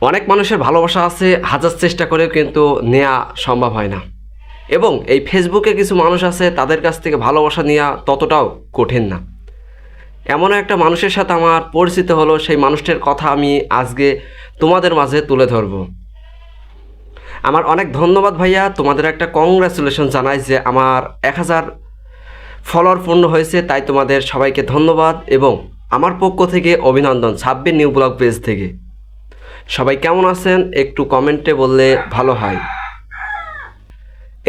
অনেক মানুষের ভালোবাসা আছে, হাজার চেষ্টা করেও কিন্তু নেওয়া সম্ভব হয় না। এবং এই ফেসবুকে কিছু মানুষ আছে, তাদের কাছ থেকে ভালোবাসা নেওয়া ততটাও কঠিন না। এমন একটা মানুষের সাথে আমার পরিচিত হলো, সেই মানুষটার কথা আমি আজকে তোমাদের মাঝে তুলে ধরব। আমার অনেক ধন্যবাদ ভাইয়া, তোমাদের একটা কংগ্রাচুলেশন জানাই যে আমার 1000 ফলোয়ার পূর্ণ হয়েছে, তাই তোমাদের সবাইকে ধন্যবাদ এবং আমার পক্ষ থেকে অভিনন্দন সাব্বির নিউ ব্লগ পেজ থেকে। সবাই কেমন আছেন একটু কমেন্টে বললে ভালো হয়।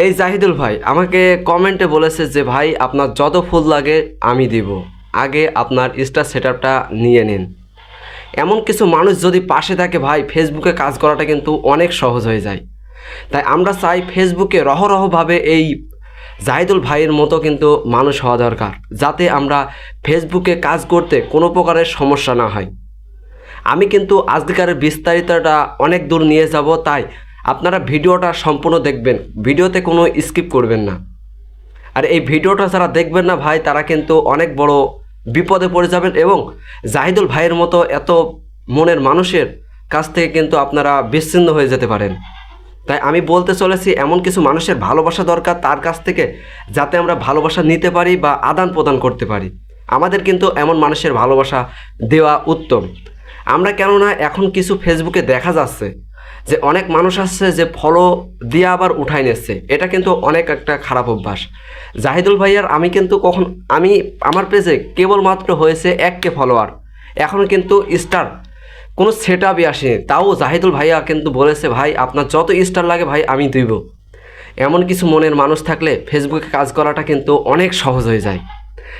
এই জাহিদুল ভাই আমাকে কমেন্টে বলেছে যে ভাই আপনার যত ফুল লাগে আমি দিব, আগে আপনার স্টার সেটআপটা নিয়ে নিন। এমন কিছু মানুষ যদি পাশে থাকে ভাই, ফেসবুকে কাজ করাটা কিন্তু অনেক সহজ হয়ে যায়। তাই আমরা চাই ফেসবুকে রহরহভাবে এই জাহিদুল ভাইয়ের মতো কিন্তু মানুষ হওয়া দরকার, যাতে আমরা ফেসবুকে কাজ করতে কোনো প্রকারের সমস্যা না হয়। আমি কিন্তু আজকের বিস্তারিতটা অনেক দূর নিয়ে যাব, তাই আপনারা ভিডিওটা সম্পূর্ণ দেখবেন, ভিডিওতে কোনো স্কিপ করবেন না। আর এই ভিডিওটা যারা দেখবেন না ভাই, তারা কিন্তু অনেক বড় বিপদে পড়ে যাবেন এবং জাহিদুল ভাইয়ের মতো এত মনের মানুষের কাছ থেকে কিন্তু আপনারা বিচ্ছিন্ন হয়ে যেতে পারেন। তাই আমি বলতে চলেছি, এমন কিছু মানুষের ভালোবাসা দরকার তার কাছ থেকে, যাতে আমরা ভালোবাসা নিতে পারি বা আদান প্রদান করতে পারি। আমাদের কিন্তু এমন মানুষের ভালোবাসা দেওয়া উত্তম। আমরা কেননা এখন কিছু ফেসবুকে দেখা যাচ্ছে যে অনেক মানুষ আসছে যে ফলো দিয়ে আবার উঠাই নিচ্ছে, এটা কিন্তু অনেক একটা খারাপ অভ্যাস। জাহিদুল ভাইয়ার আমি আমার পেজে কেবলমাত্র হয়েছে 1K ফলোয়ার, এখনও কিন্তু স্টার কোনো সেট আপই আসেনি। তাও জাহিদুল ভাইয়া কিন্তু বলেছে ভাই আপনার যত স্টার লাগে ভাই আমি দিব। এমন কিছু মনের মানুষ থাকলে ফেসবুকে কাজ করাটা কিন্তু অনেক সহজ হয়ে যায়।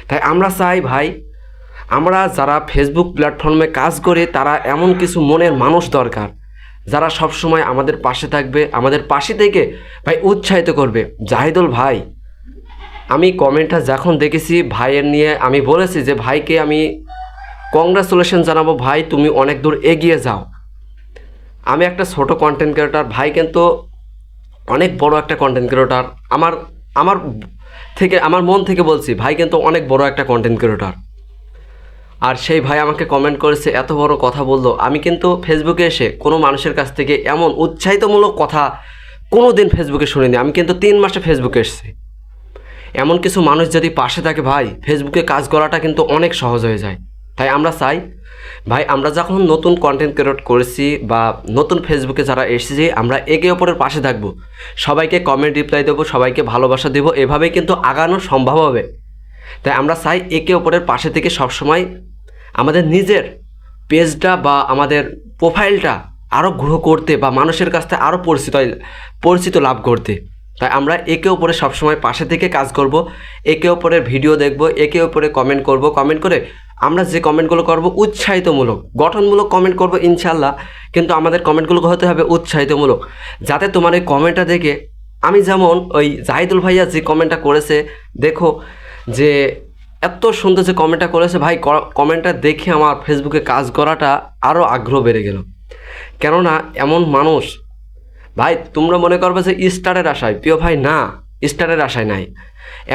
তাই আমরা চাই ভাই, আমরা যারা ফেসবুক প্ল্যাটফর্মে কাজ করি তারা এমন কিছু মনের মানুষ দরকার, যারা সবসময় আমাদের পাশে থাকবে, আমাদের পাশে থেকে ভাই উৎসাহিত করবে। জাহিদুল ভাই, আমি কমেন্টটা যখন দেখেছি ভাইয়ের নিয়ে, আমি বলেছি যে ভাইকে আমি কংগ্রাচুলেশন জানাবো, ভাই তুমি অনেক দূর এগিয়ে যাও। আমি একটা ছোট কন্টেন্ট ক্রিয়েটর, ভাই কিন্তু অনেক বড় একটা কন্টেন্ট ক্রিয়েটর। আমার আমার আমার মন থেকে বলছি, ভাই কিন্তু অনেক বড় একটা কন্টেন্ট ক্রিয়েটর। আর সেই ভাই আমাকে কমেন্ট করেছে, এত বড় কথা বললো। আমি কিন্তু ফেসবুকে এসে কোনো মানুষের কাছ থেকে এমন উৎসাহিতমূলক কথা কোনো দিন ফেসবুকে শুনিনি। আমি কিন্তু 3 মাসে ফেসবুকে এসেছি। এমন কিছু মানুষ যদি পাশে থাকে ভাই, ফেসবুকে কাজ করাটা কিন্তু অনেক সহজ হয়ে যায়। তাই আমরা চাই ভাই, আমরা যখন নতুন কন্টেন্ট ক্রিয়েট করেছি বা নতুন ফেসবুকে যারা এসেছি, আমরা একে অপরের পাশে থাকবো, সবাইকে কমেন্ট রিপ্লাই দেবো, সবাইকে ভালোবাসা দেবো, এভাবেই কিন্তু আগানো সম্ভব হবে। তাই আমরা চাই একে অপরের পাশে থেকে সবসময় আমাদের নিজের পেজটা বা আমাদের প্রোফাইলটা আরও গ্রো করতে বা মানুষের কাছ থেকে আরও পরিচিত লাভ করতে। তাই আমরা একে অপরের সবসময় পাশে থেকে কাজ করব, একে অপরের ভিডিও দেখব, একে অপরে কমেন্ট করব, কমেন্ট করে আমরা যে কমেন্টগুলো করব উৎসাহিতমূলক গঠনমূলক কমেন্ট করব ইনশাল্লাহ। কিন্তু আমাদের কমেন্টগুলো হতে হবে উৎসাহিতমূলক, যাতে তোমার এই কমেন্টটা দেখে আমি, যেমন ওই জাহিদুল ভাইয়া যে কমেন্টটা করেছে, দেখো যে এত সুন্দর যে কমেন্টটা করেছে ভাই, কমেন্টটা দেখে আমার ফেসবুকে কাজ করাটা আরও আগ্রহ বেড়ে গেল। কেননা এমন মানুষ ভাই, তোমরা মনে করবে যে স্টারের আশায়, প্রিয় ভাই না, স্টারের আশায় নাই।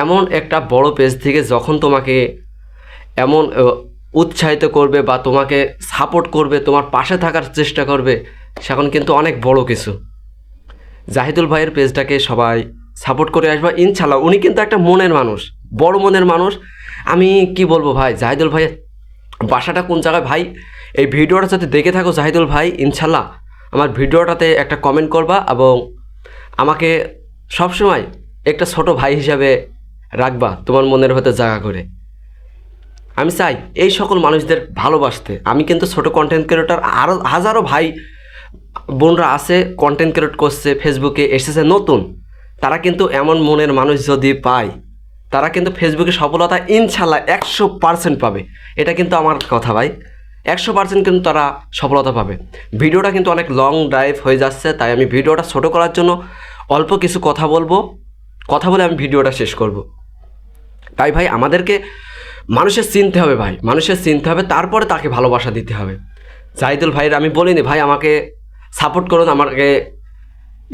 এমন একটা বড় পেজ থেকে যখন তোমাকে এমন উৎসাহিত করবে বা তোমাকে সাপোর্ট করবে, তোমার পাশে থাকার চেষ্টা করবে, সেখন কিন্তু অনেক বড় কিছু। জাহিদুল ভাইয়ের পেজটাকে সবাই সাপোর্ট করে আসবা ইনশাল্লাহ। উনি কিন্তু একটা মনের মানুষ, বড় মনের মানুষ। আমি কি বলবো ভাই, জাহিদুল ভাইয়ের বাসাটা কোন জায়গায় ভাই, এই ভিডিওটা যদি দেখে থাকো জাহিদুল ভাই, ইনশাল্লাহ আমার ভিডিওটাতে একটা কমেন্ট করবা এবং আমাকে সবসময় একটা ছোট ভাই হিসাবে রাখবা তোমার মনের ভেতর জায়গা করে। আমি চাই এই সকল মানুষদের ভালোবাসতে। আমি কিন্তু ছোট কন্টেন্ট ক্রিয়েটর, আরও হাজারো ভাই বোনরা আছে কন্টেন্ট ক্রিয়েট করছে, ফেসবুকে এসেছে নতুন, তারা কিন্তু এমন মনের মানুষ যদি পায়, তারা কিন্তু ফেসবুকে সফলতা ইনশাল্লাহ 100% পাবে। এটা কিন্তু আমার কথা ভাই, 100% কিন্তু তারা সফলতা পাবে। ভিডিওটা কিন্তু অনেক লং ড্রাইভ হয়ে যাচ্ছে, তাই আমি ভিডিওটা ছোট করার জন্য অল্প কিছু কথা বলে আমি ভিডিওটা শেষ করব। তাই ভাই আমাদেরকে মানুষের চিনতে হবে ভাই, মানুষের চিনতে হবে, তারপরে তাকে ভালোবাসা দিতে হবে। জাহিদুল ভাইয়ের আমি বলিনি ভাই আমাকে সাপোর্ট করুন, আমাকে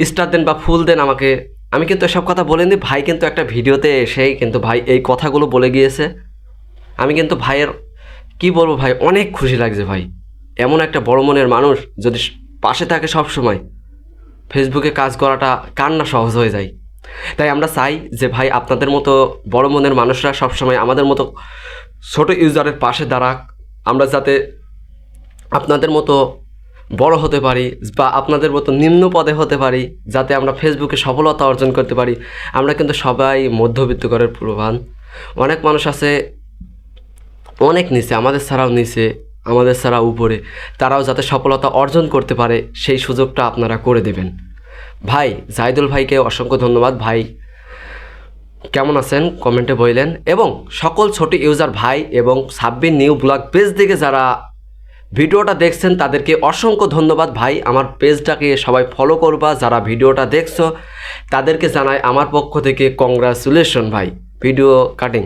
স্টার দেন বা ফুল দেন আমাকে, আমি কিন্তু এসব কথা বলিনি। ভাই কিন্তু একটা ভিডিওতে এসেই কিন্তু ভাই এই কথাগুলো বলে গিয়েছে। আমি কিন্তু ভাইয়ের কি বলবো ভাই, অনেক খুশি লাগছে ভাই। এমন একটা বড় মনের মানুষ যদি পাশে থাকে সব সময়, ফেসবুকে কাজ করাটা কার না সহজ হয়ে যায়। তাই আমরা চাই যে ভাই আপনাদের মতো বড় মনের মানুষরা সবসময় আমাদের মতো ছোট ইউজারের পাশে দাঁড়াক, আমরা যাতে আপনাদের মতো বড় হতে পারি বা আপনাদের মতো নিম্ন পদে হতে পারি, যাতে আমরা ফেসবুকে সফলতা অর্জন করতে পারি। আমরা কিন্তু সবাই মধ্যবিত্ত ঘরের প্রধান, অনেক মানুষ আছে অনেক নিচে, আমাদের ছাড়াও নিচে, আমাদের ছাড়া উপরে, তারাও যাতে সফলতা অর্জন করতে পারে সেই সুযোগটা আপনারা করে দেবেন। ভাই জাহিদুল ভাইকে অসংখ্য ধন্যবাদ। ভাই কেমন আছেন কমেন্টে বললেন, এবং সকল ছোট ইউজার ভাই এবং সাব্বির নিউ ব্লগ পেজ থেকে যারা ভিডিওটা দেখছেন তাদেরকে অসংখ্য ধন্যবাদ। ভাই আমার পেজটাকে সবাই ফলো করবা, যারা ভিডিওটা দেখছো তাদেরকে জানাই আমার পক্ষ থেকে কংগ্রাচুলেশন ভাই। Video cutting.